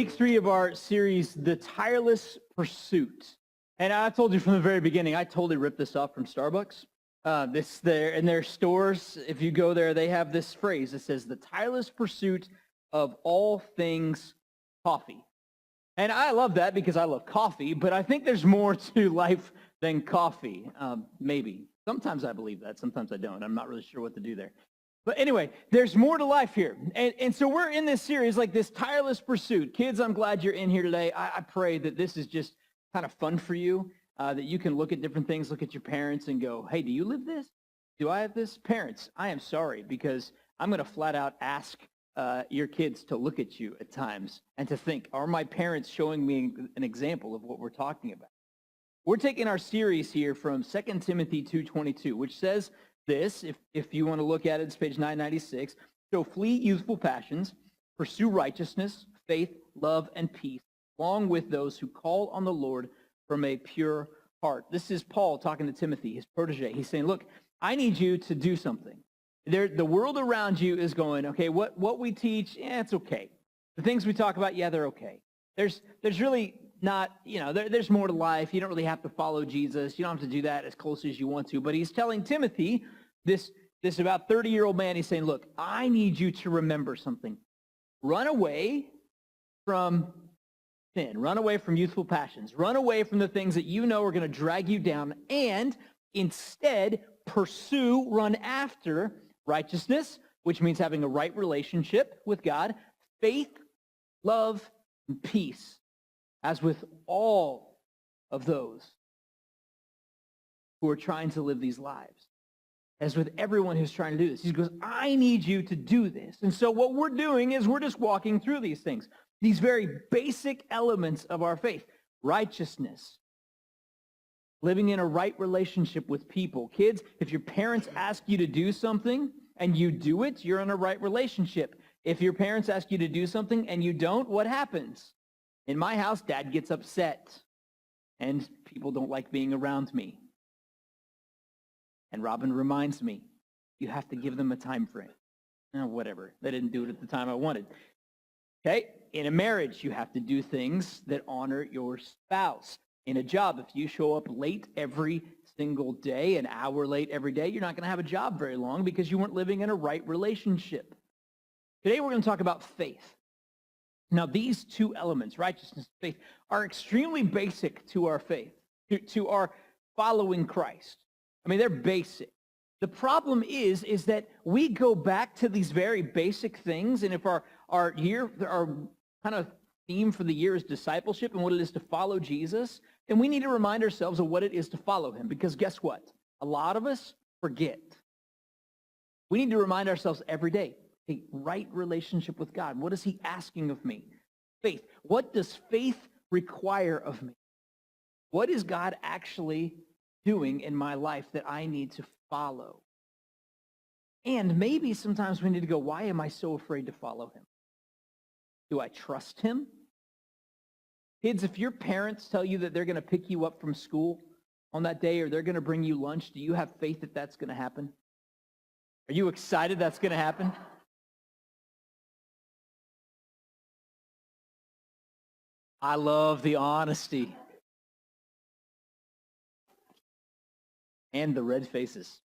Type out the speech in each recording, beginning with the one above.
week 3 of our series, The Tireless Pursuit. And I told you from the very beginning, I totally ripped this off from Starbucks. In their stores, if you go there, they have this phrase that says, the tireless pursuit of all things coffee. And I love that because I love coffee, but I think there's more to life than coffee, maybe. Sometimes I believe that, sometimes I don't. I'm not really sure what to do there. But anyway, there's more to life here. And so we're in this series, like this tireless pursuit. Kids, I'm glad you're in here today. I pray that this is just kind of fun for you, that you can look at different things, look at your parents and go, hey, do you live this? Do I have this? Parents, I am sorry because I'm going to flat out ask your kids to look at you at times and to think, are my parents showing me an example of what we're talking about? We're taking our series here from 2 Timothy 2:22, which says this, if you want to look at it, it's page 996. So flee youthful passions, pursue righteousness, faith, love, and peace, along with those who call on the Lord from a pure heart. This is Paul talking to Timothy, his protege. He's saying, look, I need you to do something. The world around you is going, okay, what we teach, it's okay. The things we talk about, they're okay. There's really not, there's more to life. You don't really have to follow Jesus. You don't have to do that as close as you want to. But he's telling Timothy, this about 30-year-old man, he's saying, look, I need you to remember something. Run away from sin. Run away from youthful passions. Run away from the things that you know are going to drag you down. And instead, run after righteousness, which means having a right relationship with God, faith, love, and peace, as with all of those who are trying to live these lives, as with everyone who's trying to do this. He goes, I need you to do this. And so what we're doing is we're just walking through these things, these very basic elements of our faith. Righteousness, living in a right relationship with people. Kids, if your parents ask you to do something and you do it, you're in a right relationship. If your parents ask you to do something and you don't, what happens? In my house, Dad gets upset, and people don't like being around me. And Robin reminds me, you have to give them a time frame. Whatever. They didn't do it at the time I wanted. Okay? In a marriage, you have to do things that honor your spouse. In a job, if you show up late every single day, an hour late every day, you're not going to have a job very long because you weren't living in a right relationship. Today, we're going to talk about faith. Now, these two elements, righteousness and faith, are extremely basic to our faith, to our following Christ. I mean, they're basic. The problem is that we go back to these very basic things, and if our kind of theme for the year is discipleship and what it is to follow Jesus, then we need to remind ourselves of what it is to follow him, because guess what? A lot of us forget. We need to remind ourselves every day, a right relationship with God. What is he asking of me? Faith. What does faith require of me? What is God actually doing in my life that I need to follow? And maybe sometimes we need to go, why am I so afraid to follow him? Do I trust him? Kids, if your parents tell you that they're going to pick you up from school on that day or they're going to bring you lunch, do you have faith that that's going to happen? Are you excited that's going to happen? I love the honesty. And the red faces.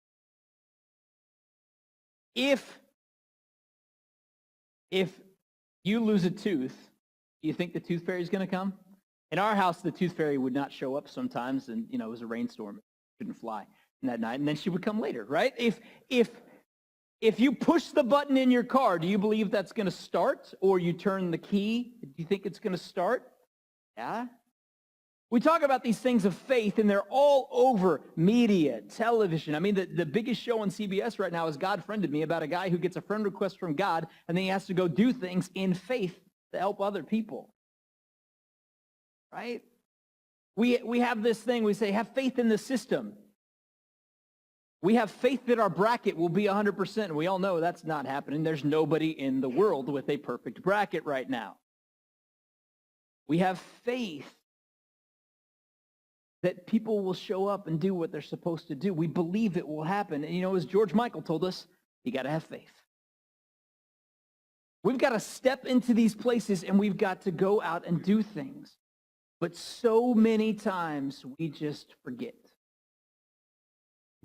If you lose a tooth, do you think the tooth fairy is going to come? In our house, the tooth fairy would not show up sometimes, and it was a rainstorm. It couldn't fly that night, and then she would come later, right? If you push the button in your car, do you believe that's going to start? Or you turn the key, do you think it's going to start? Yeah. We talk about these things of faith, and they're all over media, television. I mean, the biggest show on CBS right now is God Friended Me, about a guy who gets a friend request from God, and then he has to go do things in faith to help other people. Right? We have this thing, we say, have faith in the system. We have faith that our bracket will be 100%, and we all know that's not happening. There's nobody in the world with a perfect bracket right now. We have faith that people will show up and do what they're supposed to do. We believe it will happen. And as George Michael told us, you got to have faith. We've got to step into these places and we've got to go out and do things. But so many times we just forget.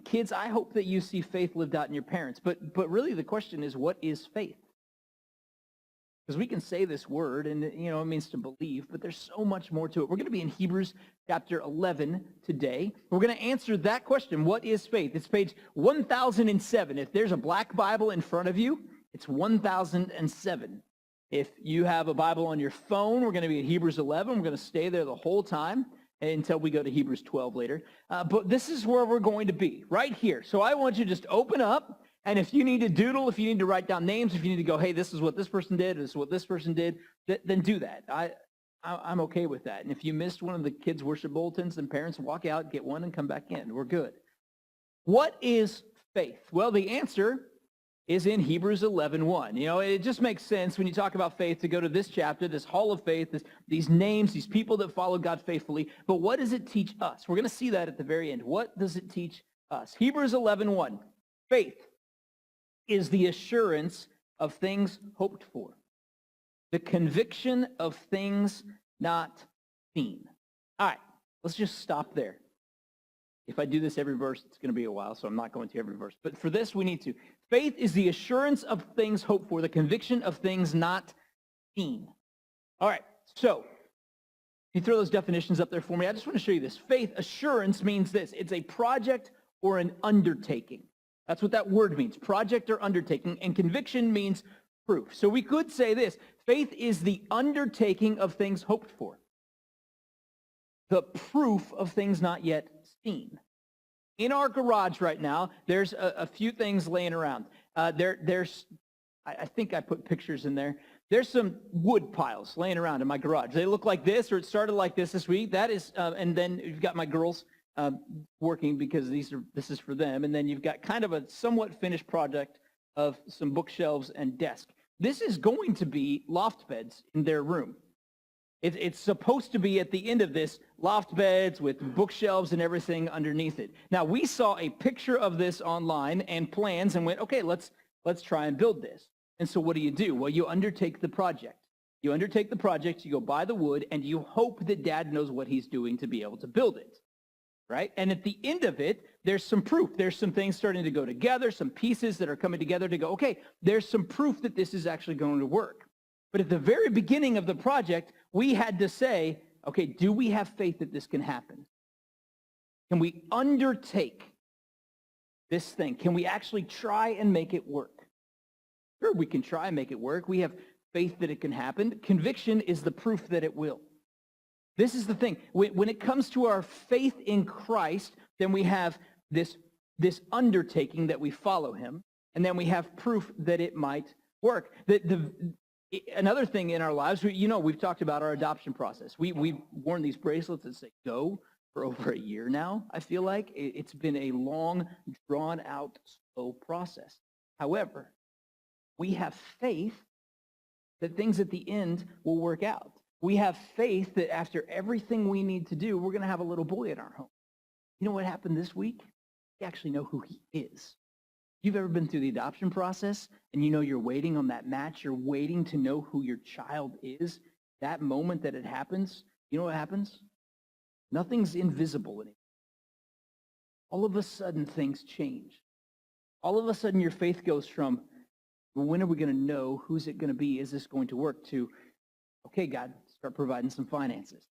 Kids, I hope that you see faith lived out in your parents. But really the question is, what is faith? Because we can say this word and, it means to believe, but there's so much more to it. We're going to be in Hebrews chapter 11 today. We're going to answer that question. What is faith? It's page 1007. If there's a black Bible in front of you, it's 1007. If you have a Bible on your phone, we're going to be at Hebrews 11. We're going to stay there the whole time until we go to Hebrews 12 later. But this is where we're going to be, right here. So I want you to just open up. And if you need to doodle, if you need to write down names, if you need to go, hey, this is what this person did, this is what this person did, then do that. I'm okay with that. And if you missed one of the kids' worship bulletins, then parents walk out, get one, and come back in. We're good. What is faith? Well, the answer is in Hebrews 11:1. It just makes sense when you talk about faith to go to this chapter, this hall of faith, these names, these people that follow God faithfully. But what does it teach us? We're going to see that at the very end. What does it teach us? Hebrews 11:1. Faith is the assurance of things hoped for, the conviction of things not seen. All right, let's just stop there. If I do this every verse, it's going to be a while, so I'm not going to every verse. But for this, we need to. Faith is the assurance of things hoped for, the conviction of things not seen. All right, so you throw those definitions up there for me. I just want to show you this. Faith assurance means this. It's a project or an undertaking. That's what that word means, project or undertaking. And conviction means proof. So we could say this. Faith is the undertaking of things hoped for, the proof of things not yet seen. In our garage right now, there's a few things laying around. There's, I think I put pictures in there. There's some wood piles laying around in my garage. They look like this, or it started like this week. That is, and then you've got my girls working because this is for them. And then you've got kind of a somewhat finished project of some bookshelves and desk. This is going to be loft beds in their room. It's supposed to be at the end of this loft beds with bookshelves and everything underneath it. Now, we saw a picture of this online and plans and went, okay, let's try and build this. And so what do? Well, you undertake the project. You undertake the project, you go buy the wood, and you hope that Dad knows what he's doing to be able to build it. Right? And at the end of it, there's some proof. There's some things starting to go together, some pieces that are coming together to go, okay, there's some proof that this is actually going to work. But at the very beginning of the project, we had to say, okay, do we have faith that this can happen? Can we undertake this thing? Can we actually try and make it work? Sure, we can try and make it work. We have faith that it can happen. Conviction is the proof that it will. This is the thing. When it comes to our faith in Christ, then we have this undertaking that we follow him, and then we have proof that it might work. Another thing in our lives, we've talked about our adoption process. We've worn these bracelets that say go for over a year now, I feel like. It's been a long, drawn-out, slow process. However, we have faith that things at the end will work out. We have faith that after everything we need to do, we're going to have a little boy in our home. You know what happened this week? We actually know who he is. You've ever been through the adoption process and you're waiting on that match, you're waiting to know who your child is. That moment that it happens, you know what happens? Nothing's invisible anymore. All of a sudden, things change. All of a sudden, your faith goes from, well, when are we going to know? Who's it going to be? Is this going to work? To, okay, God, start providing some finances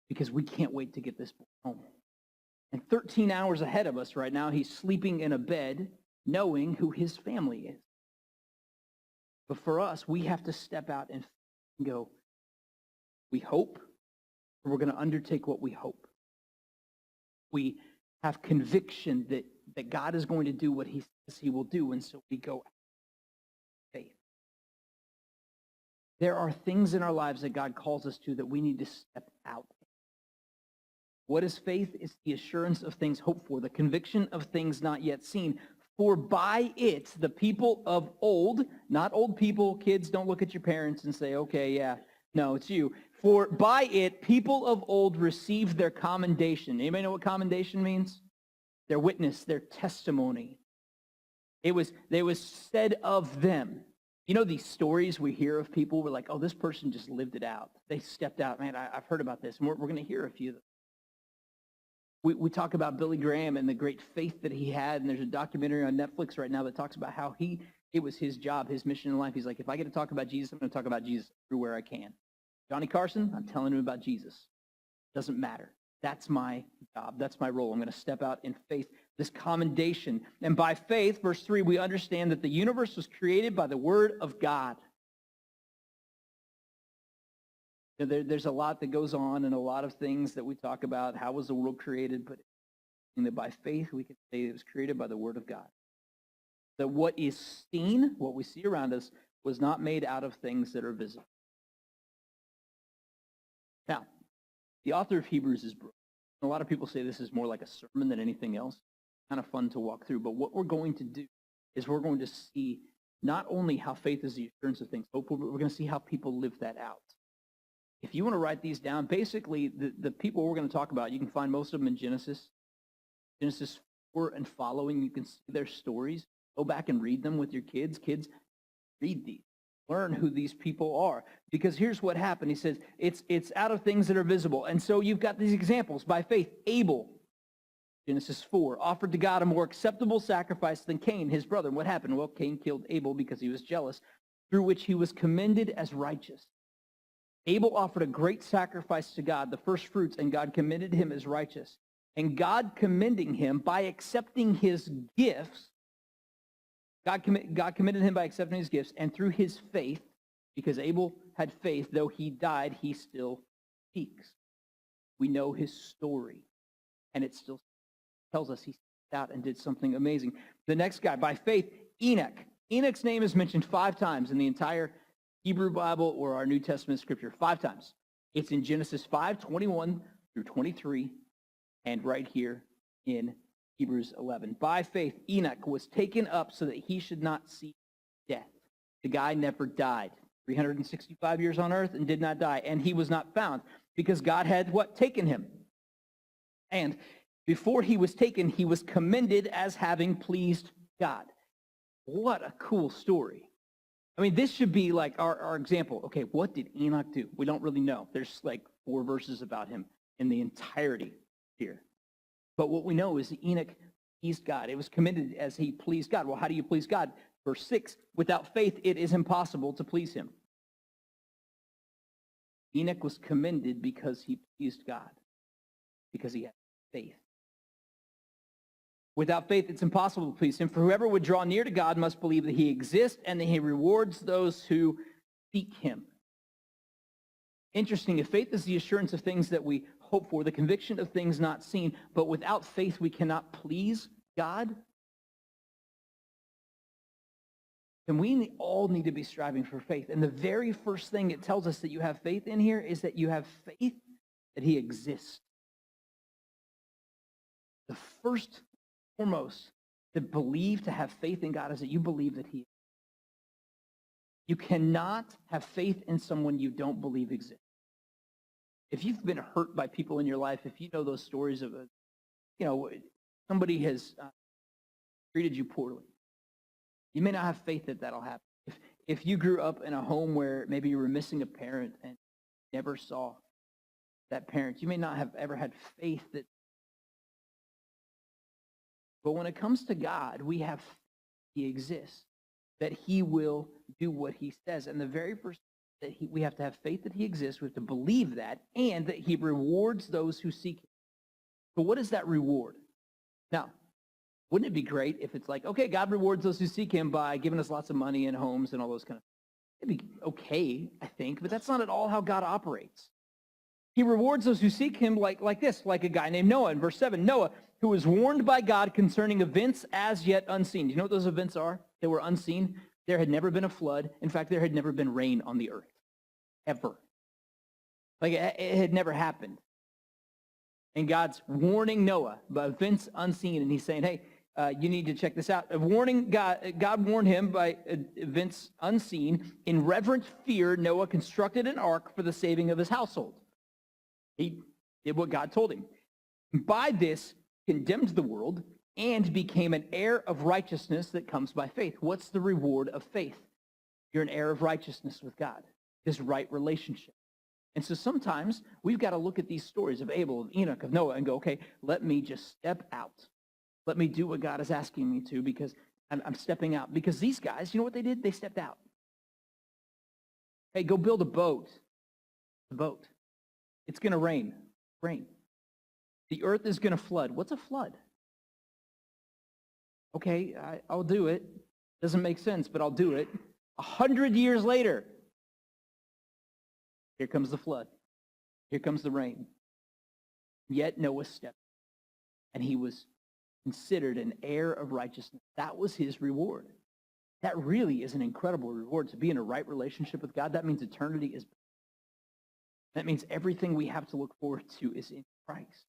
because we can't wait to get this boy home. And 13 hours ahead of us right now, he's sleeping in a bed knowing who his family is. But for us, we have to step out and go, we hope, or we're going to undertake what we hope. We have conviction that God is going to do what he says he will do, and so we go out with faith. There are things in our lives that God calls us to that we need to step out. What is faith? It's the assurance of things hoped for, the conviction of things not yet seen. For by it, the people of old, not old people, kids, don't look at your parents and say, okay, yeah, no, it's you. For by it, people of old received their commendation. Anybody know what commendation means? Their witness, their testimony. It was said of them. You know these stories we hear of people, we're like, oh, this person just lived it out. They stepped out. Man, I've heard about this, and we're going to hear a few of them. We talk about Billy Graham and the great faith that he had, and there's a documentary on Netflix right now that talks about how it was his job, his mission in life. He's like, if I get to talk about Jesus, I'm going to talk about Jesus everywhere I can. Johnny Carson, I'm telling him about Jesus. Doesn't matter. That's my job. That's my role. I'm going to step out in faith, this commendation. And by faith, verse 3, we understand that the universe was created by the word of God. There's a lot that goes on and a lot of things that we talk about. How was the world created? But that by faith, we can say it was created by the word of God. That what is seen, what we see around us, was not made out of things that are visible. Now, the author of Hebrews is brilliant. A lot of people say this is more like a sermon than anything else. Kind of fun to walk through. But what we're going to do is we're going to see not only how faith is the assurance of things hopeful, but we're going to see how people live that out. If you want to write these down, basically the people we're going to talk about, you can find most of them in Genesis 4 and following. You can see their stories. Go back and read them with your kids. Kids, read these. Learn who these people are. Because here's what happened. He says, it's out of things that are visible. And so you've got these examples. By faith, Abel, Genesis 4, offered to God a more acceptable sacrifice than Cain, his brother. And what happened? Well, Cain killed Abel because he was jealous, through which he was commended as righteous. Abel offered a great sacrifice to God, the first fruits, and God commended him as righteous. And God commending him by accepting his gifts, God commended him by accepting his gifts, and through his faith, because Abel had faith, though he died, he still speaks. We know his story, and it still tells us he stepped out and did something amazing. The next guy, by faith, Enoch. Enoch's name is mentioned 5 times in the entire Hebrew Bible or our New Testament scripture, 5 times. It's in Genesis 5:21 through 23, and right here in Hebrews 11. By faith, Enoch was taken up so that he should not see death. The guy never died. 365 years on earth and did not die. And he was not found because God had what? Taken him. And before he was taken, he was commended as having pleased God. What a cool story. I mean, this should be like our example. Okay, what did Enoch do? We don't really know. There's like 4 verses about him in the entirety here. But what we know is Enoch pleased God. It was commended as he pleased God. Well, how do you please God? Verse 6, without faith, it is impossible to please him. Enoch was commended because he pleased God, because he had faith. Without faith, it's impossible to please him. For whoever would draw near to God must believe that he exists and that he rewards those who seek him. Interesting. If faith is the assurance of things that we hope for, the conviction of things not seen, but without faith we cannot please God, then we all need to be striving for faith. And the very first thing it tells us that you have faith in here is that you have faith that he exists. The first, foremost, to believe, to have faith in God is that you believe that he exists. You cannot have faith in someone you don't believe exists. If you've been hurt by people in your life, if you know those stories of, somebody has treated you poorly, you may not have faith that that'll happen. If you grew up in a home where maybe you were missing a parent and never saw that parent, you may not have ever had faith that. But when it comes to God, we have he exists, that he will do what he says. And the very first that we have to have faith that he exists, we have to believe that, and that he rewards those who seek him. So what is that reward? Now, wouldn't it be great if it's like, okay, God rewards those who seek him by giving us lots of money and homes and all those kind of things. It'd be okay, I think, but that's not at all how God operates. He rewards those who seek him like this, like a guy named Noah. In verse 7, Noah, who was warned by God concerning events as yet unseen. Do you know what those events are? They were unseen. There had never been a flood. In fact, there had never been rain on the earth, ever. Like it had never happened. And God's warning Noah about events unseen, and he's saying, hey, you need to check this out. God warned him by events unseen. In reverent fear, Noah constructed an ark for the saving of his household. He did what God told him. By this, condemned the world and became an heir of righteousness that comes by faith. What's the reward of faith? You're an heir of righteousness with God, this right relationship. And so sometimes we've got to look at these stories of Abel, of Enoch, of Noah, and go, okay, let me just step out. Let me do what God is asking me to, because I'm stepping out. Because these guys, you know what they did? They stepped out. Hey, go build a boat. A boat. It's going to rain. Rain. The earth is going to flood. What's a flood? Okay, I'll do it. Doesn't make sense, but I'll do it. 100 years later, here comes the flood. Here comes the rain. Yet Noah stepped, and he was considered an heir of righteousness. That was his reward. That really is an incredible reward, to be in a right relationship with God. That means eternity is. That means everything we have to look forward to is in Christ.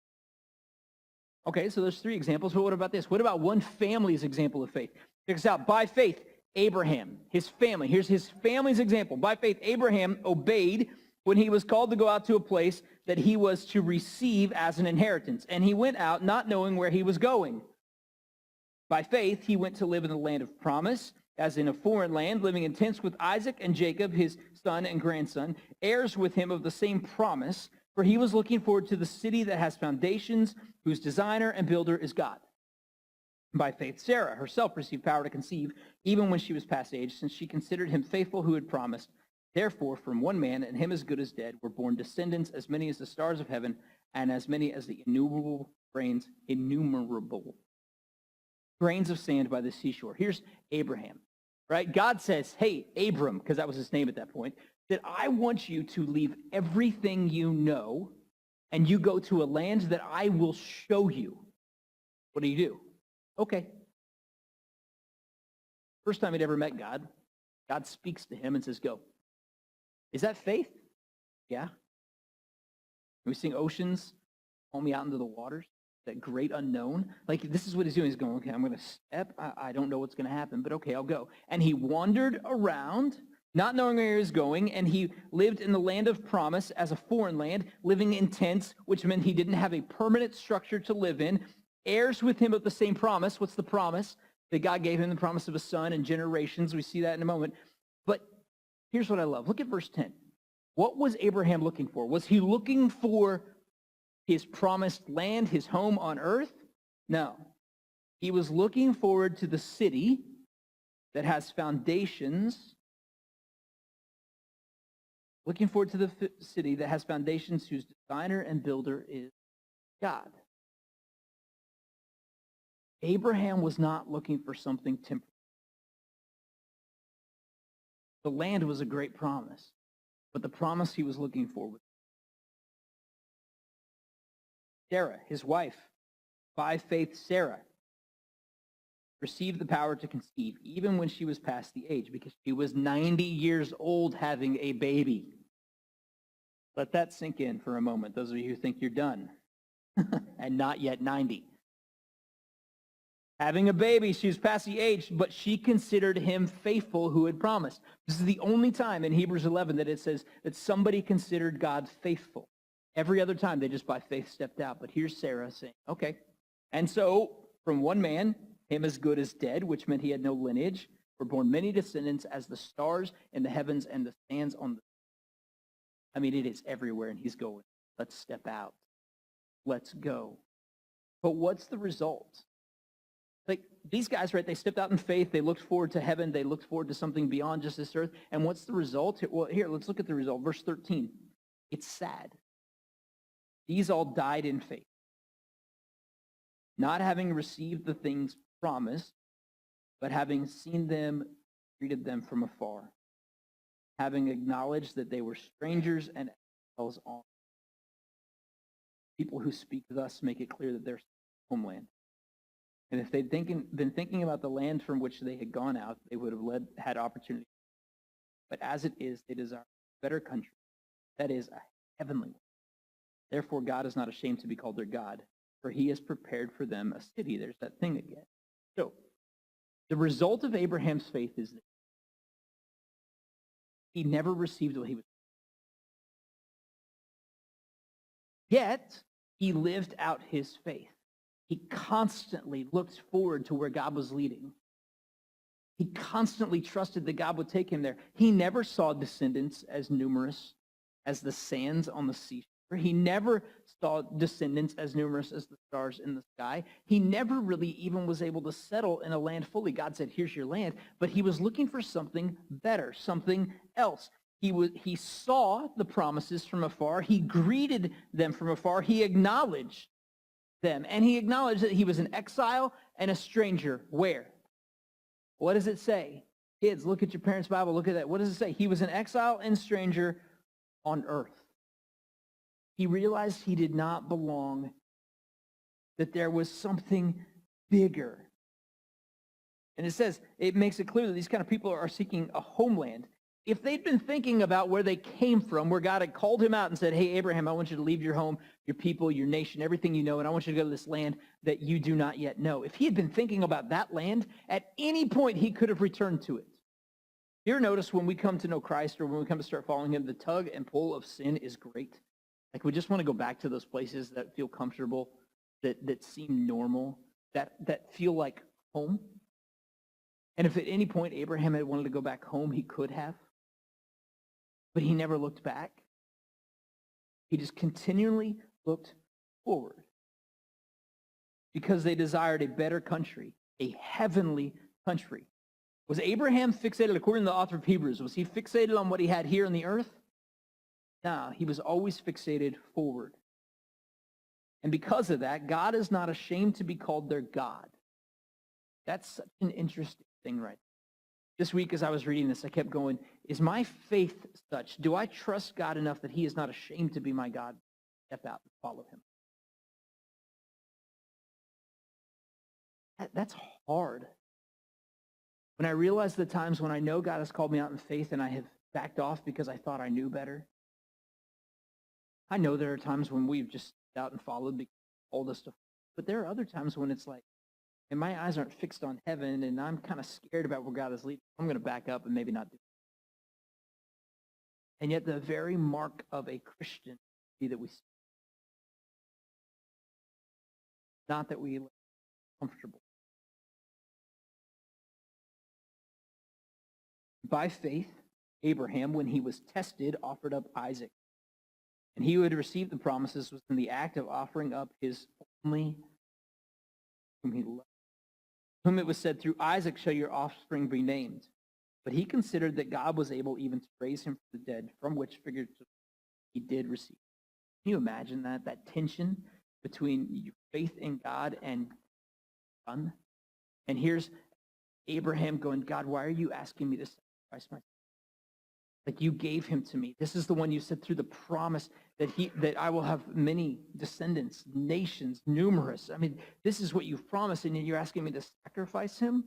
Okay, so there's 3 examples, but what about this? What about one family's example of faith? Check this out. By faith, Abraham, his family. Here's his family's example. By faith, Abraham obeyed when he was called to go out to a place that he was to receive as an inheritance. And he went out not knowing where he was going. By faith, he went to live in the land of promise, as in a foreign land, living in tents with Isaac and Jacob, his son and grandson, heirs with him of the same promise, for he was looking forward to the city that has foundations, whose designer and builder is God. By faith, Sarah herself received power to conceive, even when she was past age, since she considered him faithful who had promised. Therefore, from one man, and him as good as dead, were born descendants as many as the stars of heaven, and as many as the innumerable grains of sand by the seashore. Here's Abraham, right? God says, hey, Abram, because that was his name at that point, that I want you to leave everything you know, and you go to a land that I will show you. What do? Okay. First time he'd ever met God, God speaks to him and says, go. Is that faith? Yeah. We sing Oceans, Pull Me Out into the Waters, that great unknown. Like, this is what he's doing. He's going, okay, I'm going to step. I don't know what's going to happen, but okay, I'll go. And he wandered around, not knowing where he was going, and he lived in the land of promise as a foreign land, living in tents, which meant he didn't have a permanent structure to live in. Heirs with him of the same promise. What's the promise? That God gave him the promise of a son and generations. We see that in a moment. But here's what I love. Look at verse 10. What was Abraham looking for? Was he looking for his promised land, his home on earth? No. He was looking forward to the city that has foundations. Looking forward to the city that has foundations, whose designer and builder is God. Abraham was not looking for something temporary. The land was a great promise, but the promise he was looking for was Sarah, his wife. By faith, Sarah received the power to conceive, even when she was past the age, because she was 90 years old having a baby. Let that sink in for a moment, those of you who think you're done and not yet 90. Having a baby, she was past the age, but she considered him faithful who had promised. This is the only time in Hebrews 11 that it says that somebody considered God faithful. Every other time, they just by faith stepped out. But here's Sarah saying, okay. And so, from one man, him as good as dead, which meant he had no lineage, were born many descendants as the stars in the heavens and the sands on the... I mean, it is everywhere, and he's going, let's step out. Let's go. But what's the result? Like, these guys, right, they stepped out in faith. They looked forward to heaven. They looked forward to something beyond just this earth. And what's the result? Well, here, let's look at the result. Verse 13. It's sad. These all died in faith, not having received the things promised, but having seen them, treated them from afar, having acknowledged that they were strangers and exiles on. People who speak thus make it clear that they're homeland. And if they'd been thinking about the land from which they had gone out, they would have had opportunity. But as it is, they desire a better country, that is, a heavenly one. Therefore, God is not ashamed to be called their God, for he has prepared for them a city. There's that thing again. So, the result of Abraham's faith is that he never received what he was. Yet, he lived out his faith. He constantly looked forward to where God was leading. He constantly trusted that God would take him there. He never saw descendants as numerous as the sands on the seashore. He never saw descendants as numerous as the stars in the sky. He never really even was able to settle in a land fully. God said, here's your land. But he was looking for something better, something else. He saw the promises from afar. He greeted them from afar. He acknowledged them. And he acknowledged that he was an exile and a stranger. Where? What does it say? Kids, look at your parents' Bible. Look at that. What does it say? He was an exile and stranger on earth. He realized he did not belong, that there was something bigger. And it says, it makes it clear that these kind of people are seeking a homeland. If they'd been thinking about where they came from, where God had called him out and said, hey, Abraham, I want you to leave your home, your people, your nation, everything you know, and I want you to go to this land that you do not yet know. If he had been thinking about that land, at any point he could have returned to it. You ever notice when we come to know Christ or when we come to start following him, the tug and pull of sin is great. Like we just want to go back to those places that feel comfortable, that seem normal, that feel like home. And if at any point Abraham had wanted to go back home, he could have. But he never looked back. He just continually looked forward. Because they desired a better country, a heavenly country. Was Abraham fixated, according to the author of Hebrews, was he fixated on what he had here on the earth? No, he was always fixated forward. And because of that, God is not ashamed to be called their God. That's such an interesting thing, right? This week as I was reading this, I kept going, is my faith such? Do I trust God enough that he is not ashamed to be my God? Step out and follow him. That's hard. When I realize the times when I know God has called me out in faith and I have backed off because I thought I knew better. I know there are times when we've just stepped out and followed because he told us to, but there are other times when it's like, and my eyes aren't fixed on heaven, and I'm kind of scared about where God is leading. I'm going to back up and maybe not do it. And yet the very mark of a Christian be that we see. Not that we live comfortable. By faith, Abraham, when he was tested, offered up Isaac. And he who had received the promises was in the act of offering up his only whom he loved. Whom it was said, through Isaac shall your offspring be named. But he considered that God was able even to raise him from the dead, from which figuratively he did receive. Can you imagine that tension between your faith in God and son? And here's Abraham going, God, why are you asking me to sacrifice my son? Like you gave him to me. This is the one you said through the promise that I will have many descendants, nations, numerous. I mean, this is what you've promised, and you're asking me to sacrifice him?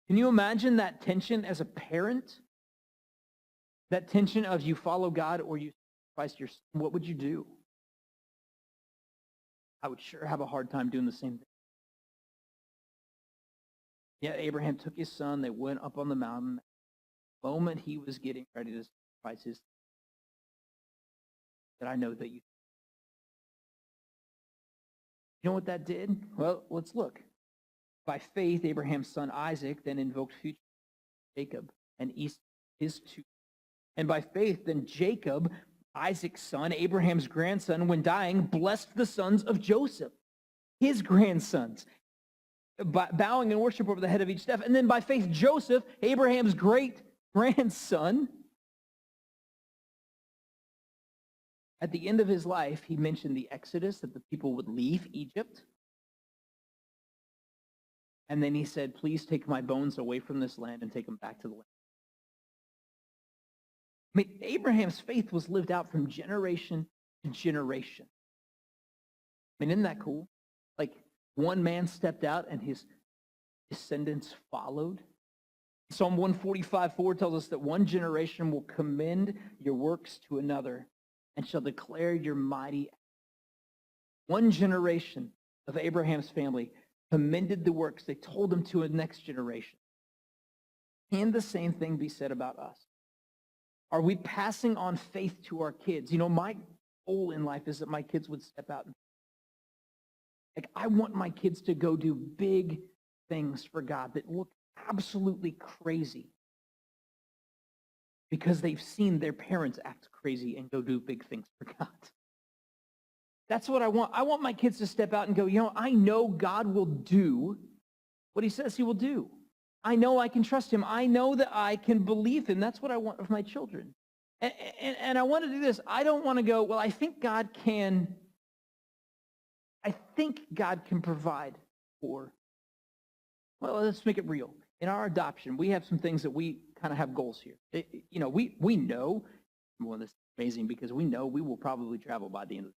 Can you imagine that tension as a parent? That tension of you follow God or you sacrifice your son. What would you do? I would sure have a hard time doing the same thing. Yeah, Abraham took his son. They went up on the mountain. The moment he was getting ready to sacrifice his son, that I know that you know what that did? Well, let's look. By faith, Abraham's son Isaac then invoked future Jacob and Esau, his two. And by faith, then Jacob, Isaac's son, Abraham's grandson, when dying, blessed the sons of Joseph, his grandsons, bowing in worship over the head of each staff. And then by faith, Joseph, Abraham's great-grandson, at the end of his life, he mentioned the Exodus, that the people would leave Egypt. And then he said, please take my bones away from this land and take them back to the land. I mean, Abraham's faith was lived out from generation to generation. I mean, isn't that cool? Like, one man stepped out and his descendants followed. Psalm 145:4 tells us that one generation will commend your works to another and shall declare your mighty acts. One generation of Abraham's family commended the works. They told them to a next generation. Can the same thing be said about us? Are we passing on faith to our kids? You know, my goal in life is that my kids would step out. Like, I want my kids to go do big things for God that look absolutely crazy because they've seen their parents act crazy and go do big things for God. That's what I want. I want my kids to step out and go, I know God will do what he says he will do. I know I can trust him. I know that I can believe him. That's what I want of my children. And I want to do this. I don't want to go, well, I think God can provide for. Well, let's make it real. In our adoption, we have some things that we kind of have goals here. We know, well, this is amazing because we know we will probably travel by the end of the year.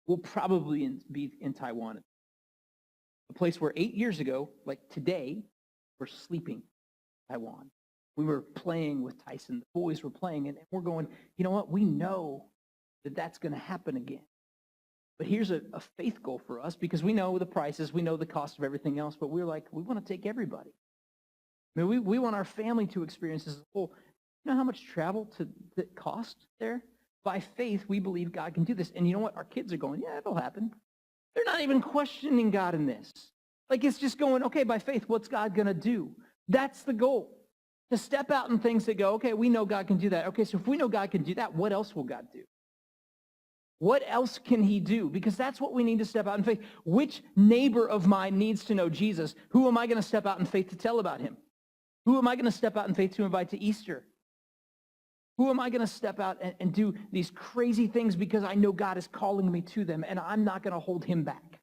We'll probably be in Taiwan. A place where 8 years ago, like today, we're sleeping in Taiwan. We were playing with Tyson. The boys were playing, and we're going, you know what? We know that that's going to happen again. But here's a faith goal for us because we know the prices, we know the cost of everything else, but we're like, we want to take everybody. I mean, we want our family to experience this whole, you know how much travel that cost there? By faith, we believe God can do this. And you know what? Our kids are going, yeah, it'll happen. They're not even questioning God in this. Like it's just going, okay, by faith, what's God going to do? That's the goal. To step out in things that go, okay, we know God can do that. Okay, so if we know God can do that, what else will God do? What else can he do? Because that's what we need to step out in faith. Which neighbor of mine needs to know Jesus? Who am I going to step out in faith to tell about him? Who am I going to step out in faith to invite to Easter? Who am I going to step out and do these crazy things because I know God is calling me to them and I'm not going to hold him back?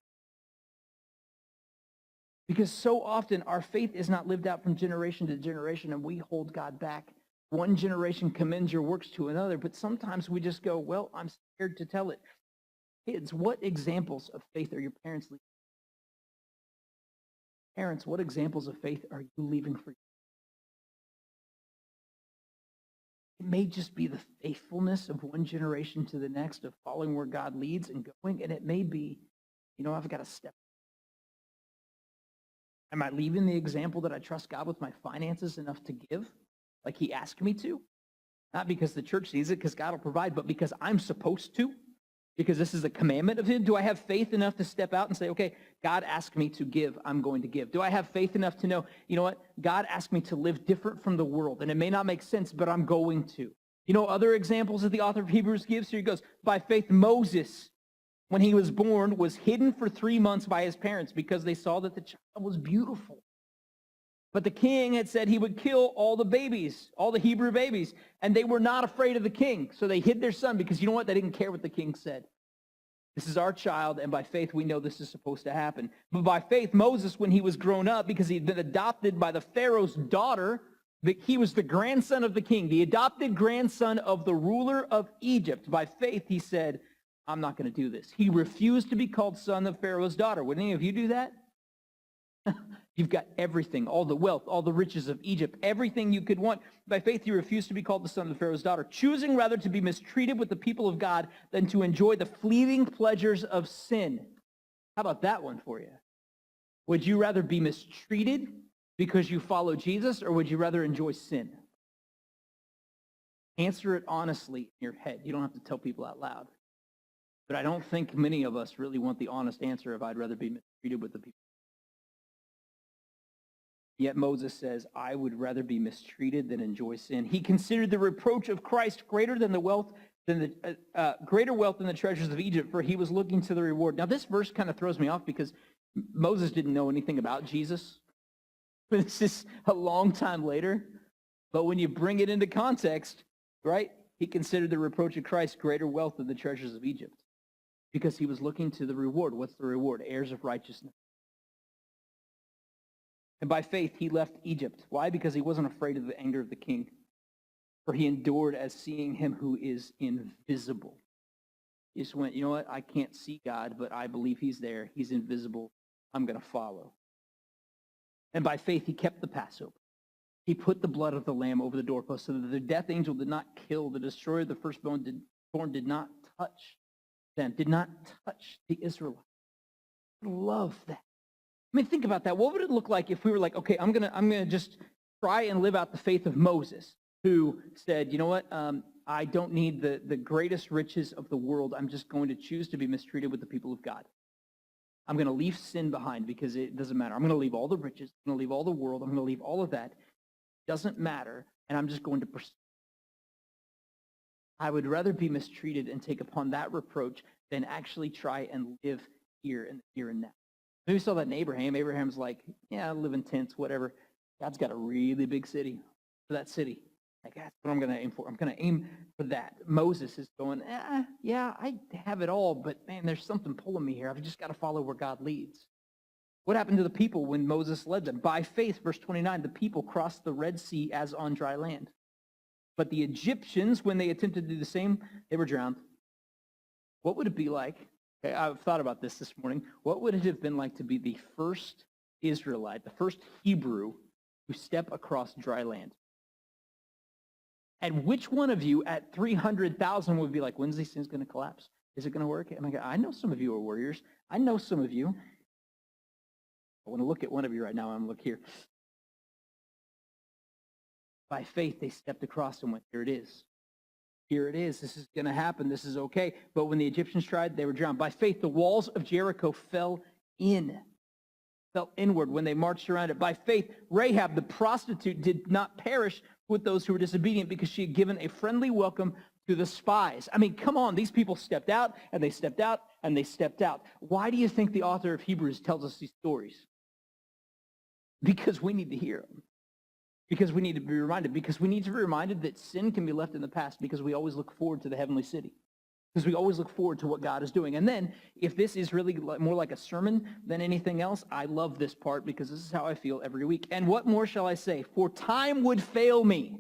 Because so often our faith is not lived out from generation to generation and we hold God back. One generation commends your works to another, but sometimes we just go, well, I'm scared to tell it. Kids, what examples of faith are your parents leaving? Parents, what examples of faith are you leaving for you? It may just be the faithfulness of one generation to the next of following where God leads and going, and it may be, I've got to step. Am I leaving the example that I trust God with my finances enough to give, like he asked me to? Not because the church needs it, because God will provide, but because I'm supposed to, because this is a commandment of him. Do I have faith enough to step out and say, okay, God asked me to give, I'm going to give? Do I have faith enough to know, you know what, God asked me to live different from the world, and it may not make sense, but I'm going to. Other examples that the author of Hebrews gives here, he goes, by faith, Moses, when he was born, was hidden for 3 months by his parents because they saw that the child was beautiful. But the king had said he would kill all the babies, all the Hebrew babies, and they were not afraid of the king. So they hid their son because you know what? They didn't care what the king said. This is our child, and by faith we know this is supposed to happen. But by faith, Moses, when he was grown up, because he had been adopted by the Pharaoh's daughter, he was the grandson of the king, the adopted grandson of the ruler of Egypt. By faith, he said, I'm not going to do this. He refused to be called son of Pharaoh's daughter. Would any of you do that? You've got everything, all the wealth, all the riches of Egypt, everything you could want. By faith, he refused to be called the son of Pharaoh's daughter, choosing rather to be mistreated with the people of God than to enjoy the fleeting pleasures of sin. How about that one for you? Would you rather be mistreated because you follow Jesus, or would you rather enjoy sin? Answer it honestly in your head. You don't have to tell people out loud. But I don't think many of us really want the honest answer of I'd rather be mistreated with the people. Yet Moses says, I would rather be mistreated than enjoy sin. He considered the reproach of Christ greater than the wealth than the greater wealth than the treasures of Egypt, for he was looking to the reward. Now this verse kind of throws me off because Moses didn't know anything about Jesus. It's just a long time later. But when you bring it into context, right? He considered the reproach of Christ greater wealth than the treasures of Egypt. Because he was looking to the reward. What's the reward? Heirs of righteousness. And by faith, he left Egypt. Why? Because he wasn't afraid of the anger of the king. For he endured as seeing him who is invisible. He just went, you know what? I can't see God, but I believe he's there. He's invisible. I'm going to follow. And by faith, he kept the Passover. He put the blood of the lamb over the doorpost so that the death angel did not kill. The destroyer of the firstborn did not touch them, did not touch the Israelites. I love that. I mean, think about that. What would it look like if we were like, okay, I'm gonna just try and live out the faith of Moses, who said, you know what, I don't need the greatest riches of the world. I'm just going to choose to be mistreated with the people of God. I'm going to leave sin behind because it doesn't matter. I'm going to leave all the riches. I'm going to leave all the world. I'm going to leave all of that. It doesn't matter. And I'm just going to pursue. I would rather be mistreated and take upon that reproach than actually try and live here and now. We saw that in Abraham. Abraham's like, yeah, I live in tents, whatever. God's got a really big city for that city. Like, that's what I'm going to aim for. I'm going to aim for that. Moses is going, yeah, I have it all, but man, there's something pulling me here. I've just got to follow where God leads. What happened to the people when Moses led them? By faith, verse 29, the people crossed the Red Sea as on dry land. But the Egyptians, when they attempted to do the same, they were drowned. What would it be like? Okay, I've thought about this morning. What would it have been like to be the first Israelite, the first Hebrew to step across dry land? And which one of you at 300,000 would be like, when's these things going to collapse? Is it going to work? I know some of you are warriors. I know some of you. I want to look at one of you right now. I'm going to look here. By faith, they stepped across and went, here it is. Here it is. This is going to happen. This is okay. But when the Egyptians tried, they were drowned. By faith, the walls of Jericho fell inward when they marched around it. By faith, Rahab, the prostitute, did not perish with those who were disobedient because she had given a friendly welcome to the spies. I mean, come on. These people stepped out, and they stepped out, and they stepped out. Why do you think the author of Hebrews tells us these stories? Because we need to hear them. Because we need to be reminded. Because we need to be reminded that sin can be left in the past because we always look forward to the heavenly city. Because we always look forward to what God is doing. And then, if this is really more like a sermon than anything else, I love this part because this is how I feel every week. And what more shall I say? For time would fail me,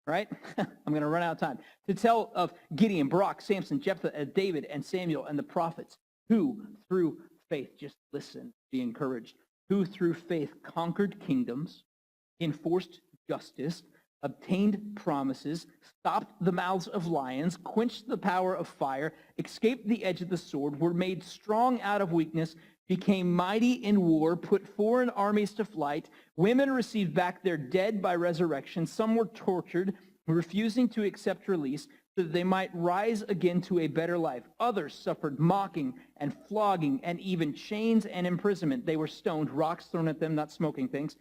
right? I'm going to run out of time. To tell of Gideon, Barak, Samson, Jephthah, David, and Samuel, and the prophets, who through faith, just listen, be encouraged, who through faith conquered kingdoms, enforced justice, obtained promises, stopped the mouths of lions, quenched the power of fire, escaped the edge of the sword, were made strong out of weakness, became mighty in war, put foreign armies to flight. Women received back their dead by resurrection. Some were tortured, refusing to accept release so that they might rise again to a better life. Others suffered mocking and flogging and even chains and imprisonment. They were stoned, rocks thrown at them, not smoking things.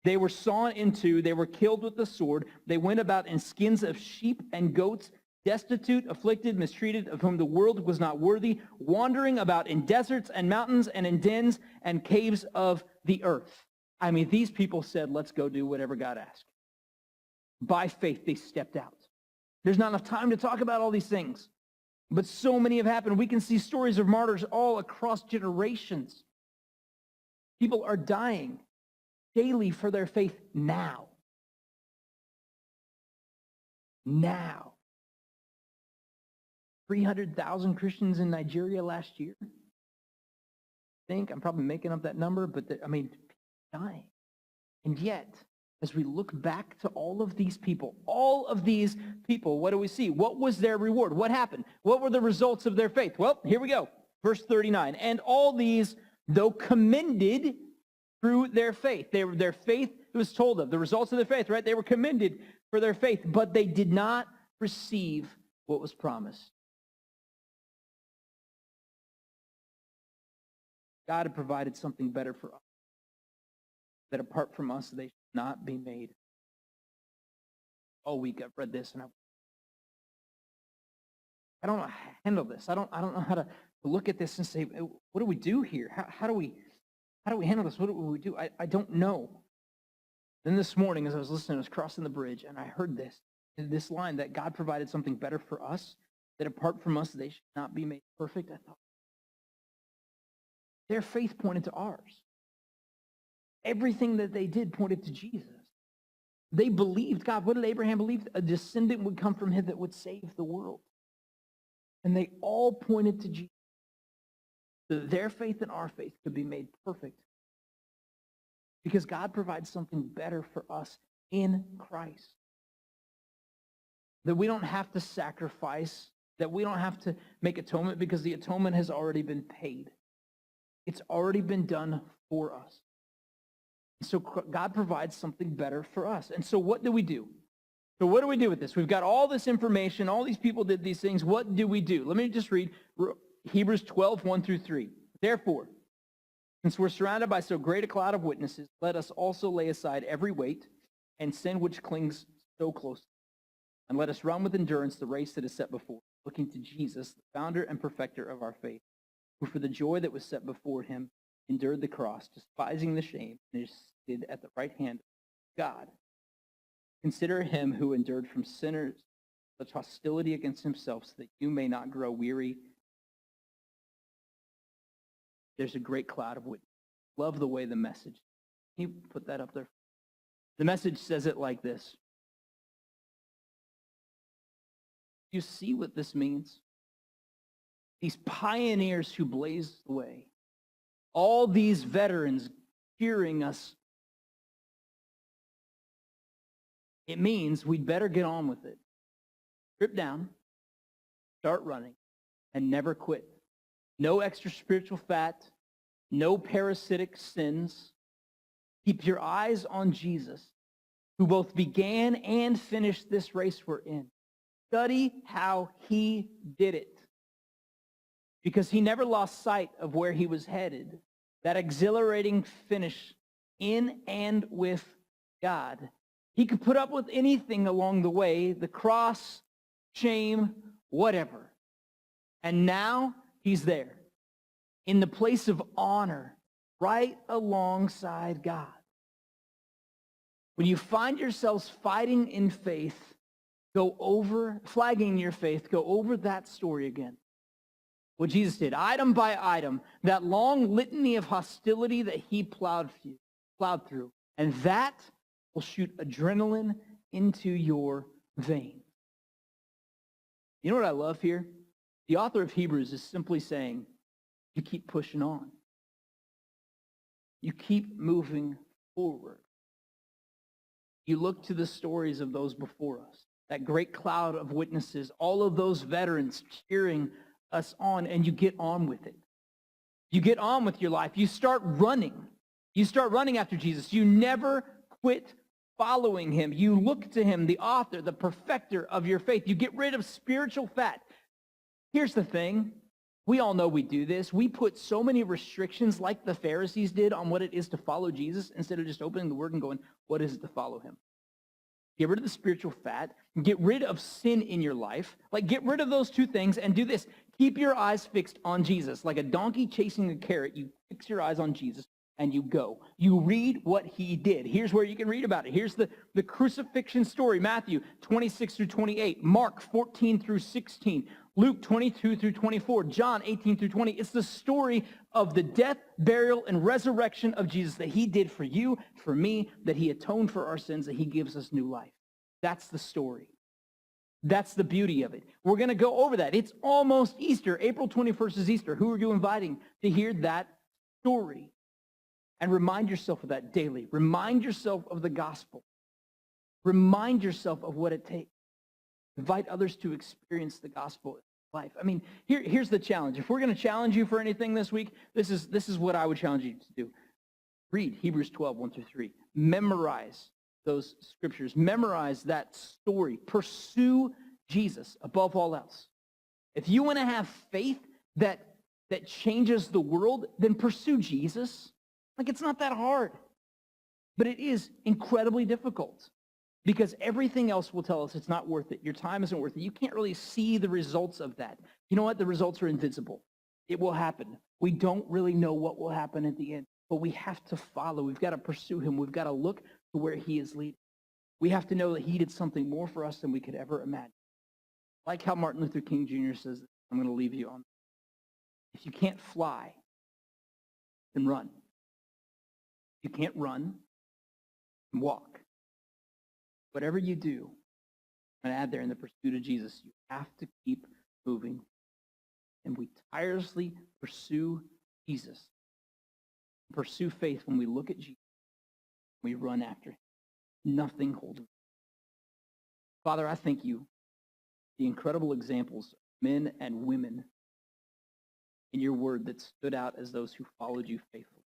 They were sawn in two. They were killed with the sword. They went about in skins of sheep and goats, destitute, afflicted, mistreated, of whom the world was not worthy, wandering about in deserts and mountains and in dens and caves of the earth. I mean, these people said, let's go do whatever God asked. By faith, they stepped out. There's not enough time to talk about all these things, but so many have happened. We can see stories of martyrs all across generations. People are dying daily for their faith now. Now. 300,000 Christians in Nigeria last year. I think I'm probably making up that number, but dying. And yet, as we look back to all of these people, what do we see? What was their reward? What happened? What were the results of their faith? Well, here we go. Verse 39. And all these, though commended through their faith. Their faith was told of. The results of their faith, right? They were commended for their faith, but they did not receive what was promised. God had provided something better for us. That apart from us, they should not be made. All week I've read this and I don't know how to handle this. I don't know how to look at this and say, what do we do here? How do we handle this? What do we do? I don't know. Then this morning, as I was listening, I was crossing the bridge, and I heard this line that God provided something better for us, that apart from us, they should not be made perfect. I thought, their faith pointed to ours. Everything that they did pointed to Jesus. They believed, God, what did Abraham believe? A descendant would come from him that would save the world. And they all pointed to Jesus. So their faith and our faith could be made perfect. Because God provides something better for us in Christ. That we don't have to sacrifice, that we don't have to make atonement because the atonement has already been paid. It's already been done for us. So God provides something better for us. And so what do we do? So what do we do with this? We've got all this information. All these people did these things. What do we do? Let me just read Hebrews 12, 1 through 3. Therefore, Since we're surrounded by so great a cloud of witnesses, let us also lay aside every weight and sin which clings so closely. And let us run with endurance the race that is set before us, looking to Jesus, the founder and perfecter of our faith, who for the joy that was set before him endured the cross, despising the shame, and is seated at the right hand of God. Consider him who endured from sinners such hostility against himself, so that you may not grow weary. There's a great cloud of witnesses. Love the way the message. Can you put that up there? The message says it like this. You see what this means? These pioneers who blazed the way. All these veterans cheering us. It means we'd better get on with it. Strip down, start running, and never quit. No extra spiritual fat, no parasitic sins. Keep your eyes on Jesus, who both began and finished this race we're in. Study how he did it, because he never lost sight of where he was headed, that exhilarating finish in and with God. He could put up with anything along the way, the cross, shame, whatever. And now he's there in the place of honor, right alongside God. When you find yourselves fighting in faith, flagging your faith, go over that story again. What Jesus did, item by item, that long litany of hostility that he plowed through. And that will shoot adrenaline into your veins. You know what I love here? The author of Hebrews is simply saying, you keep pushing on. You keep moving forward. You look to the stories of those before us, that great cloud of witnesses, all of those veterans cheering us on, and you get on with it. You get on with your life. You start running. You start running after Jesus. You never quit following him. You look to him, the author, the perfecter of your faith. You get rid of spiritual fat. Here's the thing. We all know we do this. We put so many restrictions like the Pharisees did on what it is to follow Jesus instead of just opening the word and going, what is it to follow him? Get rid of the spiritual fat. Get rid of sin in your life. Like, get rid of those two things and do this. Keep your eyes fixed on Jesus. Like a donkey chasing a carrot, you fix your eyes on Jesus and you go. You read what he did. Here's where you can read about it. Here's the crucifixion story. Matthew 26 through 28. Mark 14 through 16. Luke 22 through 24. John 18 through 20. It's the story of the death, burial, and resurrection of Jesus that he did for you, for me, that he atoned for our sins, that he gives us new life. That's the story. That's the beauty of it. We're going to go over that. It's almost Easter. April 21st is Easter. Who are you inviting to hear that story? And remind yourself of that daily. Remind yourself of the gospel. Remind yourself of what it takes. Invite others to experience the gospel in life. I mean, here's the challenge. If we're going to challenge you for anything this week, this is what I would challenge you to do. Read Hebrews 12, 1 through 3. Memorize those scriptures. Memorize that story. Pursue Jesus above all else. If you want to have faith that changes the world, then pursue Jesus. Like, it's not that hard. But it is incredibly difficult because everything else will tell us it's not worth it. Your time isn't worth it. You can't really see the results of that. You know what? The results are invisible. It will happen. We don't really know what will happen at the end, but we have to follow. We've got to pursue him. We've got to look to where he is leading. We have to know that he did something more for us than we could ever imagine. Like how Martin Luther King Jr. says, I'm going to leave you on. If you can't fly, then run. If you can't run, then walk. Whatever you do, I'm going to add there in the pursuit of Jesus, you have to keep moving. And we tirelessly pursue Jesus. Pursue faith when we look at Jesus. We run after him. Nothing holds us. Father, I thank you for the incredible examples of men and women in your word that stood out as those who followed you faithfully.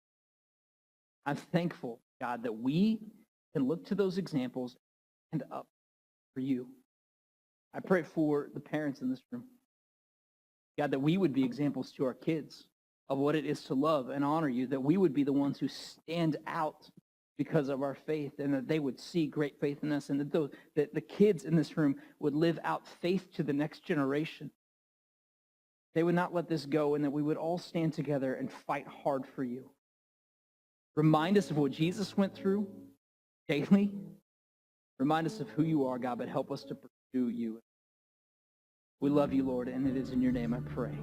I'm thankful, God, that we can look to those examples and up for you. I pray for the parents in this room, God, that we would be examples to our kids. of what it is to love and honor you, that we would be the ones who stand out because of our faith, and that they would see great faith in us, and that the kids in this room would live out faith to the next generation. They would not let this go, and that we would all stand together and fight hard for you. Remind us of what Jesus went through daily. Remind us of who you are, God, but help us to pursue you. We love you, Lord, and it is in your name I pray.